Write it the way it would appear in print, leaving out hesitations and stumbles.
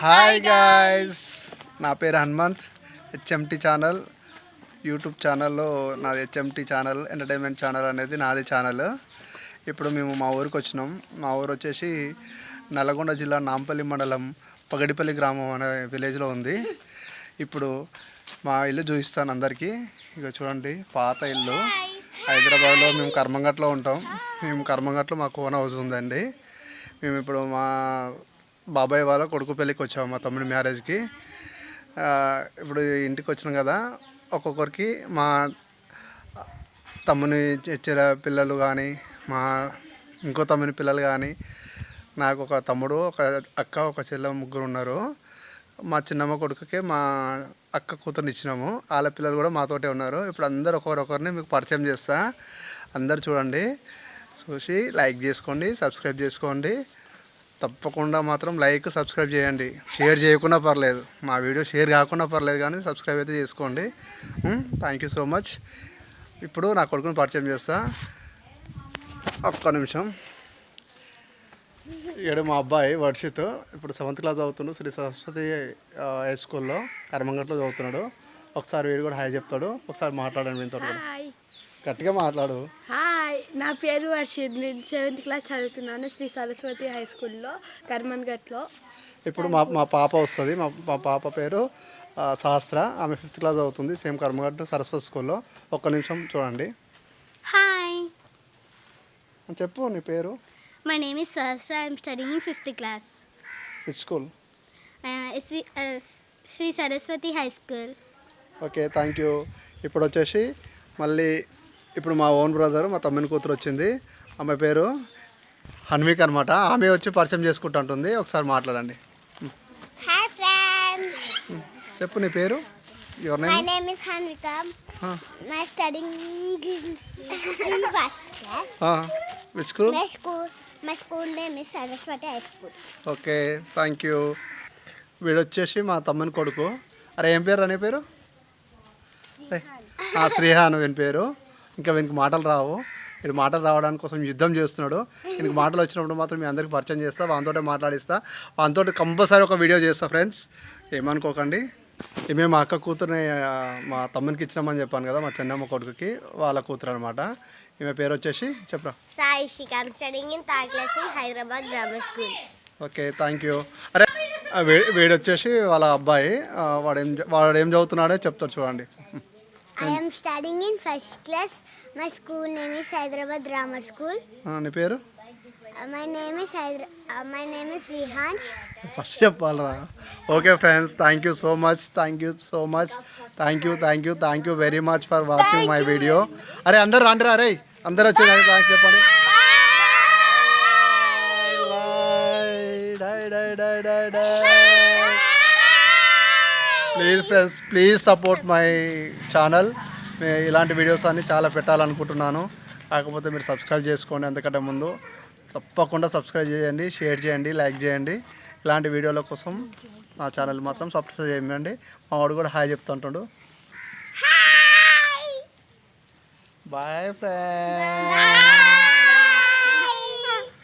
Hi guys, నా పేరు Hanumanth. HMT channel YouTube ఛానల్లో నాది హెచ్ఎంటి ఛానల్ ఎంటర్టైన్మెంట్ ఛానల్ అనేది నాది ఛానల్. ఇప్పుడు మేము మా ఊరికి వచ్చినాం. మా ఊరు వచ్చేసి నల్గొండ జిల్లా నాంపల్లి మండలం పగడిపల్లి గ్రామం అనే విలేజ్లో ఉంది. ఇప్పుడు మా ఇల్లు చూపిస్తాను అందరికీ. ఇక చూడండి, పాత ఇల్లు. హైదరాబాద్లో మేము కర్మంగట్లో ఉంటాం. మేము కర్మంగట్లో మా ఓన్ హౌస్ ఉందండి. మేము ఇప్పుడు మా బాబాయ్ వాళ్ళ కొడుకు పెళ్ళికి వచ్చాము, మా తమ్ముడి మ్యారేజ్కి. ఇప్పుడు ఇంటికి వచ్చినాం కదా, ఒక్కొక్కరికి మా తమ్ముని ఇచ్చిన పిల్లలు కానీ, మా ఇంకో తమ్ముని పిల్లలు కానీ, నాకు ఒక తమ్ముడు, ఒక అక్క, ఒక చెల్లె, ముగ్గురు ఉన్నారు. మా చిన్నమ్మ కొడుకుకి మా అక్క కూతురుని ఇచ్చినాము. వాళ్ళ పిల్లలు కూడా మాతోటే ఉన్నారు. ఇప్పుడు అందరు ఒకరిని మీకు పరిచయం చేస్తా. అందరు చూడండి, చూసి లైక్ చేసుకోండి, సబ్స్క్రైబ్ చేసుకోండి. తప్పకుండా మాత్రం లైక్ సబ్స్క్రైబ్ చేయండి. షేర్ చేయకుండా పర్లేదు, మా వీడియో షేర్ కాకుండా పర్లేదు, కానీ సబ్స్క్రైబ్ అయితే చేసుకోండి. Thank you so much. ఇప్పుడు నా కొడుకుని పరిచయం చేస్తా. ఒక్క నిమిషం. ఇక్కడ మా అబ్బాయి వర్షిత్ ఇప్పుడు 7th క్లాస్ చదువుతున్నాడు. శ్రీ సరస్వతి హై స్కూల్లో కర్మంగట్లో చదువుతున్నాడు. ఒకసారి వీడు కూడా హాయ్ చెప్తాడు. ఒకసారి మాట్లాడండి మీతో కూడా. గట్టిగా మాట్లాడు. హాయ్, నా పేరు వర్షిత్. నేను 7th క్లాస్ చదువుతున్నాను శ్రీ సరస్వతి హై స్కూల్లో కర్మన్ఘట్లో. ఇప్పుడు మా పాప వస్తుంది. మా పాప పేరు సహస్ర. ఆమె 5th క్లాస్ చదువుతుంది, సేమ్ కర్మఘట్ సరస్వతి స్కూల్లో. ఒక్క నిమిషం చూడండి. హాయ్, చెప్పు నీ పేరు. my name is Sahasra. I am studying in 5th class. Which school? Sri Saraswati High School. Okay, thank you. ఇప్పుడు వచ్చేసి మళ్ళీ ఇప్పుడు మా ఓన్ బ్రదర్, మా తమ్ముని కూతురు వచ్చింది. ఆమె పేరు హన్విక అనమాట. ఆమె వచ్చి పరిచయం చేసుకుంటూ ఉంటుంది. ఒకసారి మాట్లాడండి. Hi friends. చెప్పు నీ పేరు. Your name? My name is Hanvika. I studying in 1st class. Which school? My school name is Saraswati High School. Okay, thank you. వీడు వచ్చేసి మా తమ్ముని కొడుకు. అరే ఏం పేరు అనే పేరు? శ్రీహాన్ వీని పేరు. ఇంకా వీనికి మాటలు రావు. వీడు మాటలు రావడానికి కోసం యుద్ధం చేస్తున్నాడు. వీనికి మాటలు వచ్చినప్పుడు మాత్రం మీ అందరికీ పరిచయం చేస్తా, వానితోటే మాట్లాడిస్తా. వానితోటి కంపల్సరీ ఒక వీడియో చేస్తా ఫ్రెండ్స్, ఏమనుకోకండి. ఈమె మా అక్క కూతురుని మా తమ్మునికి ఇచ్చినామని చెప్పాను కదా, మా చిన్నమ్మ కొడుకుకి వాళ్ళ కూతురు అనమాట. ఈమె పేరు వచ్చేసి చెప్పరా? Saishika. I am studying in 3rd class in Hyderabad Grammar School. Okay, thank you. అరే వీడు వచ్చేసి వాళ్ళ అబ్బాయి. వాడు ఏం చదువుతున్నాడో చెప్తారు చూడండి. I am studying in 1st class. My school name is Hyderabad Grammar School. నీ పేరు? My name is Vihansh. First చెప్పాలరా. Okay friends, thank you so much. Thank you very much for watching my video. అరే అందరు రండిరా. అరే అందరు వచ్చి thanks చెప్పండి. Please friends, please support my channel. ఇలాంటి వీడియోస్ అన్ని చాలా పెట్టాలనుకుంటున్నాను. కాకపోతే మీరు సబ్స్క్రైబ్ చేసుకోండి. ఎందుకంటే ముందు తప్పకుండా సబ్స్క్రైబ్ చేయండి, షేర్ చేయండి, లైక్ చేయండి. ఇలాంటి వీడియోల కోసం నా ఛానల్ మాత్రం సబ్స్క్రైబ్ చేయండి. మా వాడు కూడా హాయ్ చెప్తుంటాడు. Bye friends.